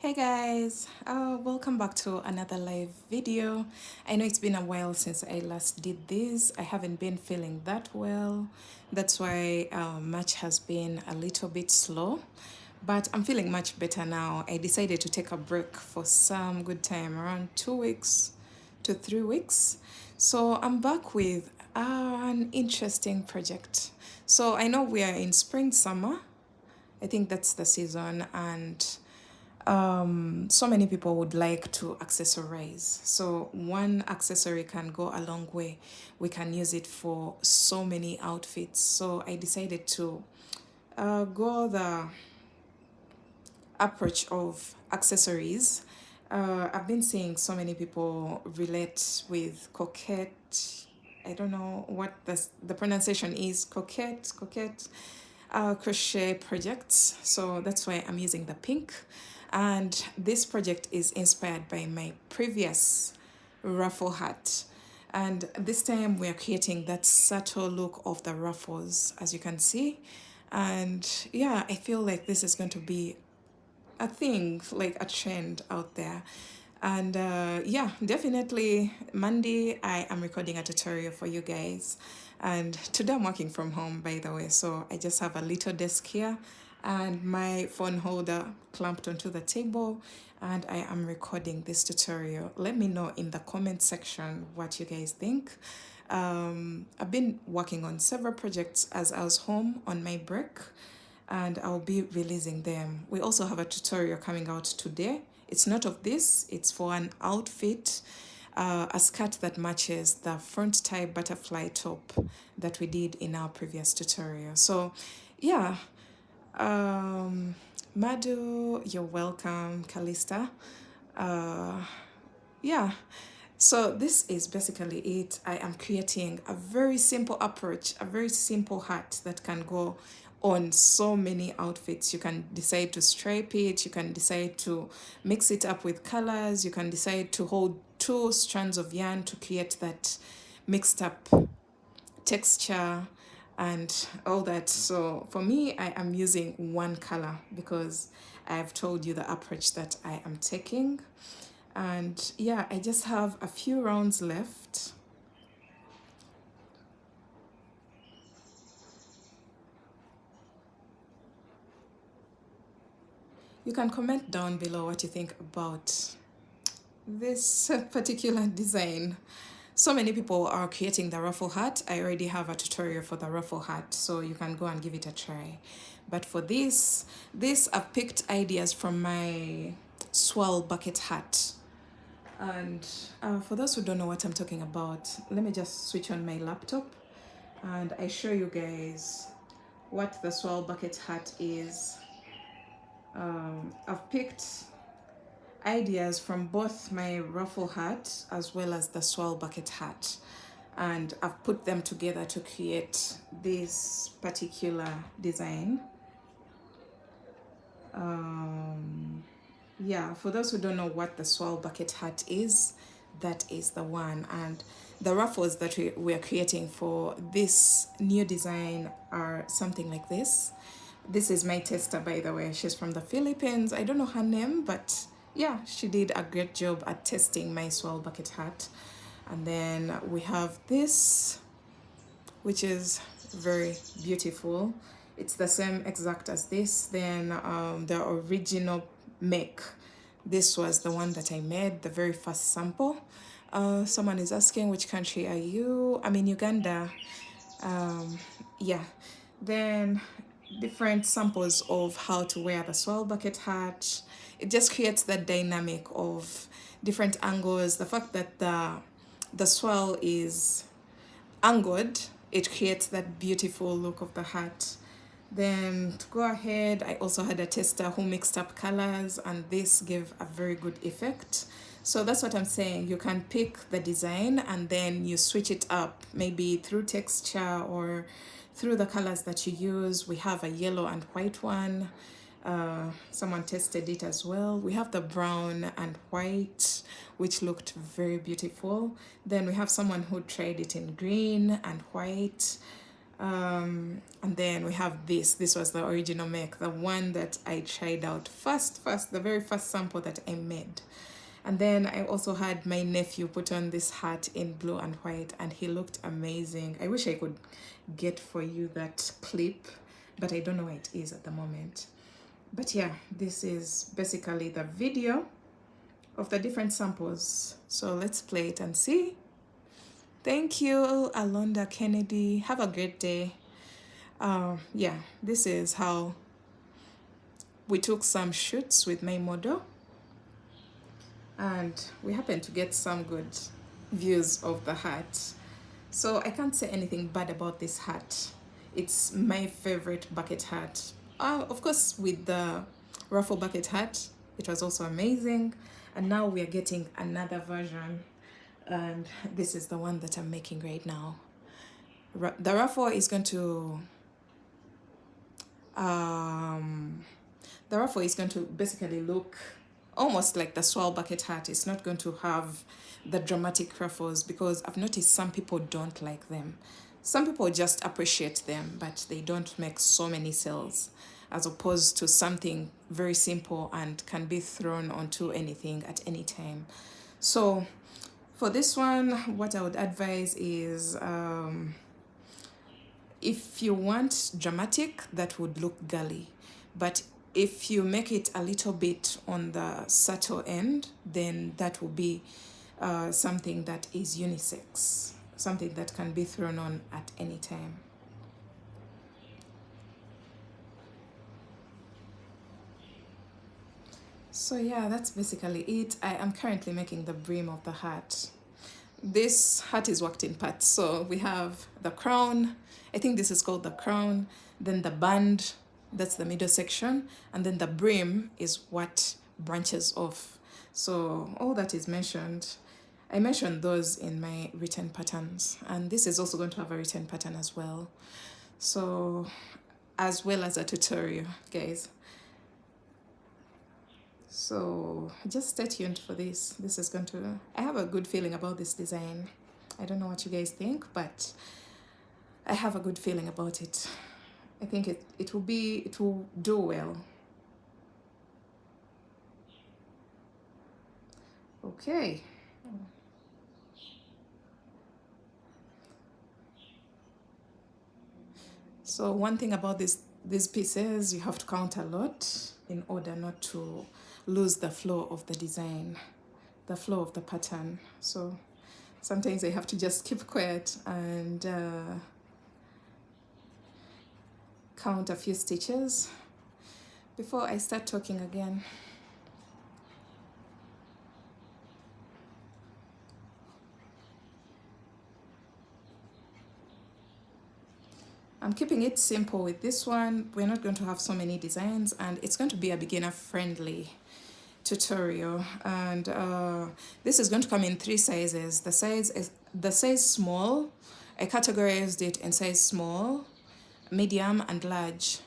Hey guys, welcome back to another live video. I know it's been a while since I last did this. I haven't been feeling that well. That's why much has been a little bit slow, but I'm feeling much better now. I decided to take a break for some good time, around 2 weeks to 3 weeks. So I'm back with an interesting project. So I know we are in spring, summer. I think that's the season, and so many people would like to accessorize. So one accessory can go a long way. We can use it for so many outfits. So I decided to go the approach of accessories. I've been seeing so many people relate with coquette. I don't know what the pronunciation is. Coquette crochet projects. So that's why I'm using the pink. And this project is inspired by my previous ruffle hat. And this time we're creating that subtle look of the ruffles, as you can see. And yeah, I feel like this is going to be a thing, like a trend out there. And yeah, definitely Monday I am recording a tutorial for you guys. And today I'm working from home, by the way, so I just have a little desk here and my phone holder clamped onto the table, and I am recording this tutorial. Let me know in the comment section what you guys think. I've been working on several projects as I was home on my break, and I'll be releasing them. We also have a tutorial coming out today. It's not of this, it's for an outfit, a skirt that matches the front tie butterfly top that we did in our previous tutorial. So yeah, um, Madu, you're welcome, Kalista. Uh, yeah, so this is basically it. I am creating a very simple approach, a very simple hat that can go on so many outfits. You can decide to stripe it, you can decide to mix it up with colors, you can decide to hold two strands of yarn to create that mixed up texture and all that. So for me, I am using one color because I've told you the approach that I am taking. And yeah, I just have a few rounds left. You can comment down below what you think about this particular design. So many people are creating the ruffle hat. I already have a tutorial for the ruffle hat, so you can go and give it a try. But for this I've picked ideas from my swirl bucket hat. And for those who don't know what I'm talking about, let me just switch on my laptop and I show you guys what the swirl bucket hat is. I've picked ideas from both my ruffle hat as well as the swirl bucket hat, and I've put them together to create this particular design. Yeah, for those who don't know what the swirl bucket hat is, that is the one. And the ruffles that we are creating for this new design are something like this. This is my tester, by the way. She's from the Philippines. I don't know her name, but yeah, she did a great job at testing my swirl bucket hat. And then we have this, which is very beautiful. It's the same exact as this. Then the original make, this was the one that I made, the very first sample. Someone is asking, which country are you? I'm in Uganda. Yeah, then different samples of how to wear the swirl bucket hat. It just creates that dynamic of different angles. The fact that the swirl is angled, it creates that beautiful look of the hat. Then to go ahead, I also had a tester who mixed up colors, and this gave a very good effect. So that's what I'm saying. You can pick the design and then you switch it up, maybe through texture or through the colors that you use. We have a yellow and white one. Someone tested it as well. We have the brown and white, which looked very beautiful. Then we have someone who tried it in green and white. And then we have this was the original make, the one that I tried out first, the very first sample that I made. And then I also had my nephew put on this hat in blue and white, and he looked amazing. I wish I could get for you that clip, but I don't know where it is at the moment. But yeah, this is basically the video of the different samples. So let's play it and see. Thank you, Alonda Kennedy. Have a great day. Yeah, this is how we took some shoots with my model, and we happened to get some good views of the hat. So I can't say anything bad about this hat. It's my favorite bucket hat. Of course, with the ruffle bucket hat, it was also amazing. And now we are getting another version, and this is the one that I'm making right now. The ruffle is going to basically look almost like the swirl bucket hat. It's not going to have the dramatic ruffles, because I've noticed some people don't like them. Some people just appreciate them, but they don't make so many sales, as opposed to something very simple and can be thrown onto anything at any time. So for this one, what I would advise is, if you want dramatic, that would look girly. But if you make it a little bit on the subtle end, then that will be something that is unisex, something that can be thrown on at any time. So yeah, that's basically it. I am currently making the brim of the hat. This hat is worked in parts. So we have the crown, I think this is called the crown, then the band, that's the middle section, and then the brim is what branches off. So all that is mentioned, I mentioned those in my written patterns, and this is also going to have a written pattern as well. So, as well as a tutorial, guys. So just stay tuned for this. This is going to, I have a good feeling about this design. I don't know what you guys think, but I have a good feeling about it. I think it will do well. Okay. So one thing about these pieces, you have to count a lot in order not to lose the flow of the design, the flow of the pattern. So sometimes I have to just keep quiet and count a few stitches before I start talking again. I'm keeping it simple with this one. We're not going to have so many designs, and it's going to be a beginner-friendly tutorial. And this is going to come in 3 sizes. The size small, I categorized it in size small, medium, and large.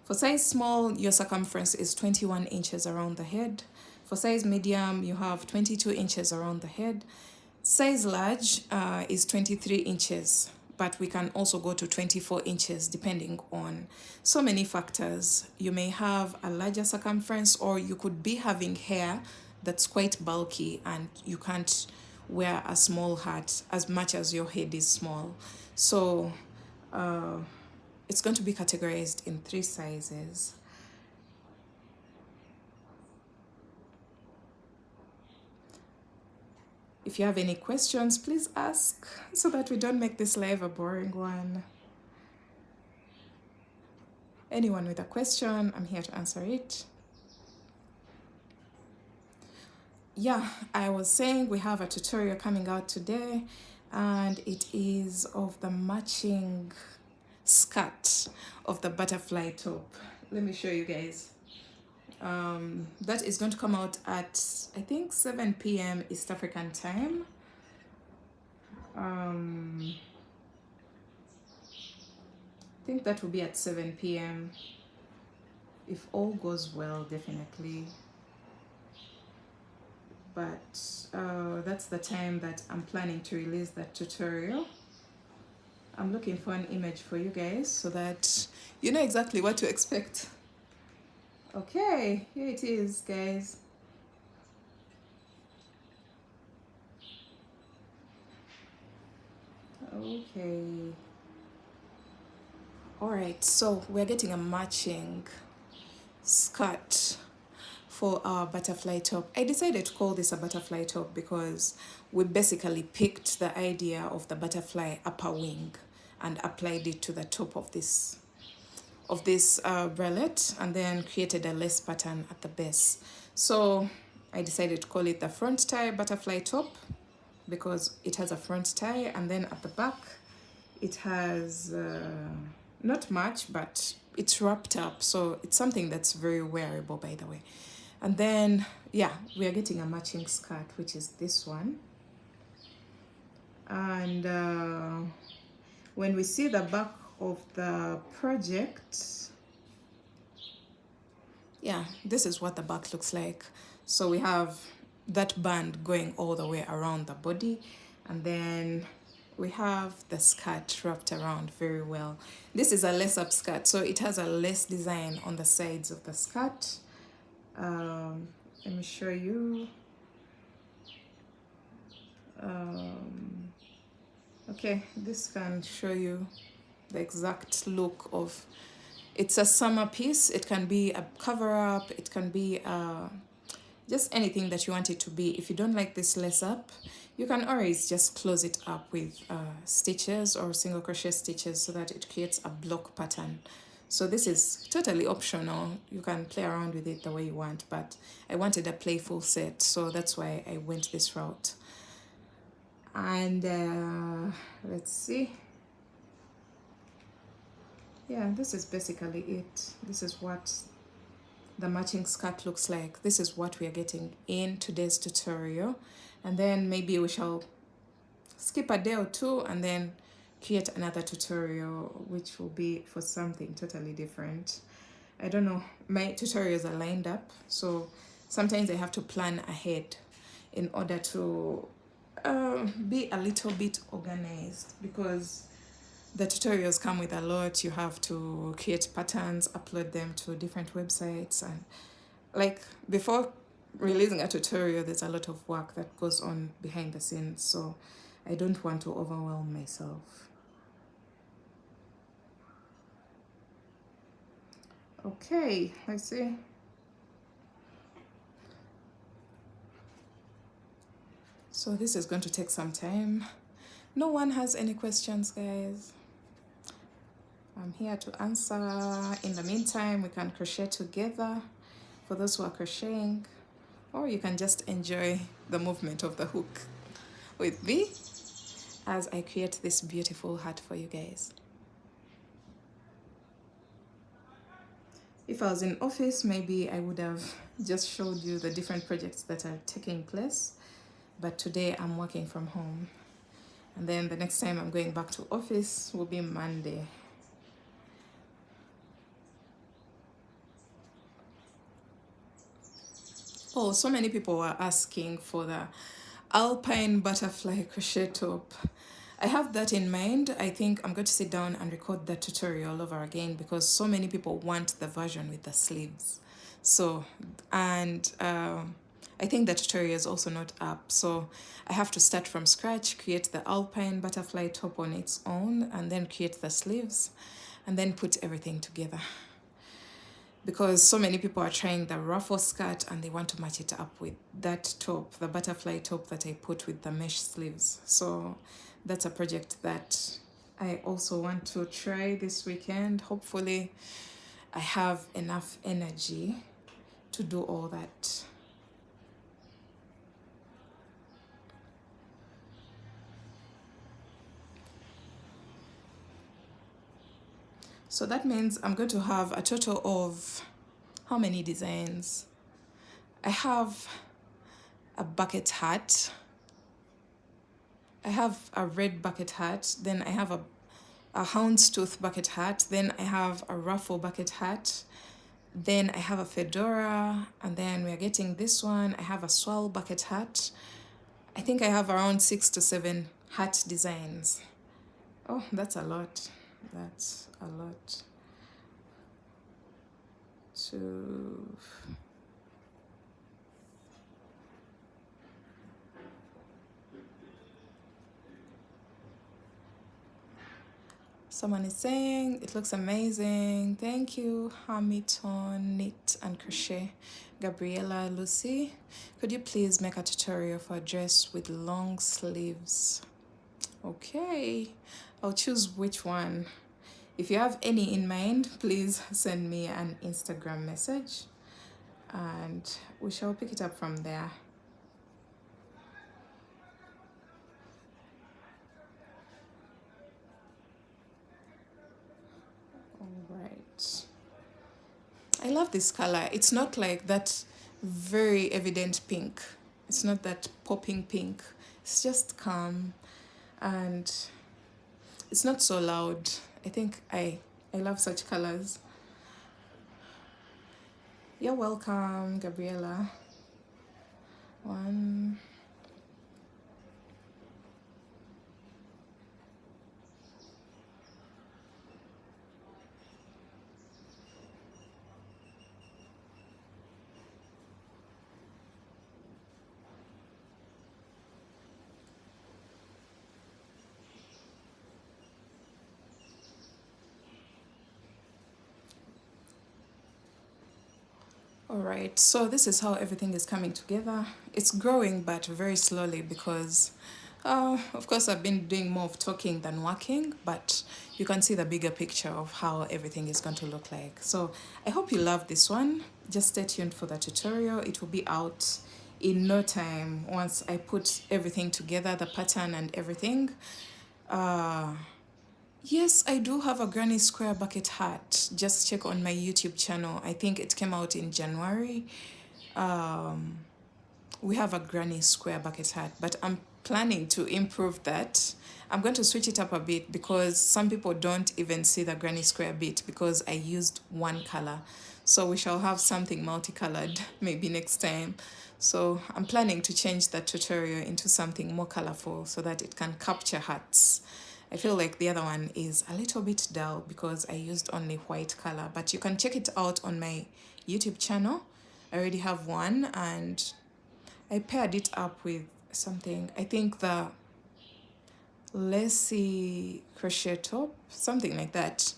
For size small, your circumference is 21 inches around the head. For size medium, you have 22 inches around the head. Size large is 23 inches. But we can also go to 24 inches depending on so many factors. You may have a larger circumference, or you could be having hair that's quite bulky and you can't wear a small hat as much as your head is small. So it's going to be categorized in 3 sizes. If you have any questions, please ask so that we don't make this live a boring one. Anyone with a question, I'm here to answer it. Yeah, I was saying we have a tutorial coming out today, and it is of the matching skirt of the butterfly top. Let me show you guys. That is going to come out at, I think, 7 p.m. East African time. I think that will be at 7 p.m. if all goes well, definitely. But that's the time that I'm planning to release that tutorial. I'm looking for an image for you guys so that you know exactly what to expect. Okay, here it is, guys. Okay. All right, so we're getting a matching skirt for our butterfly top. I decided to call this a butterfly top because we basically picked the idea of the butterfly upper wing and applied it to the top of this bralette, and then created a lace pattern at the base. So I decided to call it the front tie butterfly top because it has a front tie, and then at the back it has not much, but it's wrapped up, so it's something that's very wearable, by the way. And then yeah, we are getting a matching skirt, which is this one. And when we see the back of the project, yeah, this is what the back looks like. So we have that band going all the way around the body, and then we have the skirt wrapped around very well. This is a lace up skirt, so it has a lace design on the sides of the skirt. Let me show you. Okay, this can show you the exact look of, it's a summer piece. It can be a cover up, it can be just anything that you want it to be. If you don't like this lace up, you can always just close it up with stitches or single crochet stitches so that it creates a block pattern. So this is totally optional. You can play around with it the way you want, but I wanted a playful set, so that's why I went this route. And let's see. Yeah, this is basically it. This is what the matching skirt looks like. This is what we are getting in today's tutorial, and then maybe we shall skip a day or two and then create another tutorial which will be for something totally different. I don't know, my tutorials are lined up, so sometimes I have to plan ahead in order to be a little bit organized, because the tutorials come with a lot. You have to create patterns, upload them to different websites, and like before releasing a tutorial, there's a lot of work that goes on behind the scenes, so I don't want to overwhelm myself. Okay, let's see. So this is going to take some time. No one has any questions, guys? I'm here to answer. In the meantime, we can crochet together for those who are crocheting, or you can just enjoy the movement of the hook with me as I create this beautiful hat for you guys. If I was in office, maybe I would have just showed you the different projects that are taking place, but today I'm working from home, and then the next time I'm going back to office will be Monday. Oh, so many people were asking for the alpine butterfly crochet top. I have that in mind. I think I'm going to sit down and record that tutorial over again because so many people want the version with the sleeves. So, and I think the tutorial is also not up. So I have to start from scratch, create the alpine butterfly top on its own, and then create the sleeves, and then put everything together. Because so many people are trying the ruffle skirt and they want to match it up with that top, the butterfly top that I put with the mesh sleeves. So that's a project that I also want to try this weekend. Hopefully I have enough energy to do all that. So that means I'm going to have a total of how many designs? I have a bucket hat. I have a red bucket hat. Then I have a houndstooth bucket hat. Then I have a ruffle bucket hat. Then I have a fedora. And then we are getting this one. I have a swirl bucket hat. I think I have around 6 to 7 hat designs. Oh, that's a lot. That's a lot. To someone is saying it looks amazing. Thank you, Hamilton Knit and Crochet. Gabriela Lucy, could you please make a tutorial for a dress with long sleeves? Okay, I'll choose which one. If you have any in mind, please send me an Instagram message and we shall pick it up from there. All right. I love this color. It's not like that very evident pink. It's not that popping pink. It's just calm and it's not so loud. I think I love such colors. You're welcome, Gabriela. One. All right, so this is how everything is coming together. It's growing, but very slowly because, of course, I've been doing more of talking than working, but you can see the bigger picture of how everything is going to look like. So I hope you love this one. Just stay tuned for the tutorial. It will be out in no time once I put everything together, the pattern and everything. Yes, I do have a granny square bucket hat. Just check on my YouTube channel. I think it came out in January. We have a granny square bucket hat, but I'm planning to improve that. I'm going to switch it up a bit because some people don't even see the granny square bit because I used one color. So we shall have something multicolored maybe next time. So I'm planning to change that tutorial into something more colorful so that it can capture hats. I feel like the other one is a little bit dull because I used only white color, but you can check it out on my YouTube channel. I already have one and I paired it up with something. I think the lacy crochet top, something like that.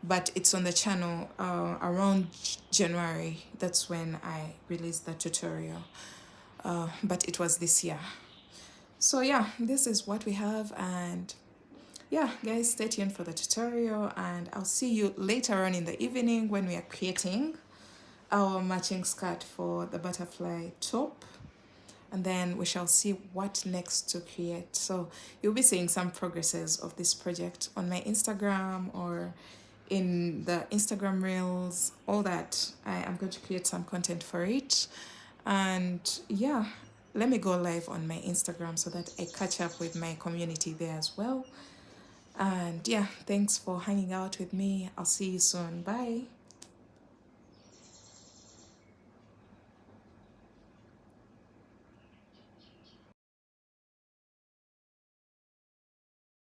But it's on the channel around January. That's when I released the tutorial. But it was this year. So yeah, this is what we have, and yeah, guys, stay tuned for the tutorial and I'll see you later on in the evening when we are creating our matching skirt for the butterfly top, and then we shall see what next to create. So you'll be seeing some progresses of this project on my Instagram or in the Instagram reels, all that. I am going to create some content for it. And yeah, let me go live on my Instagram so that I catch up with my community there as well. And yeah, thanks for hanging out with me. I'll see you soon. Bye.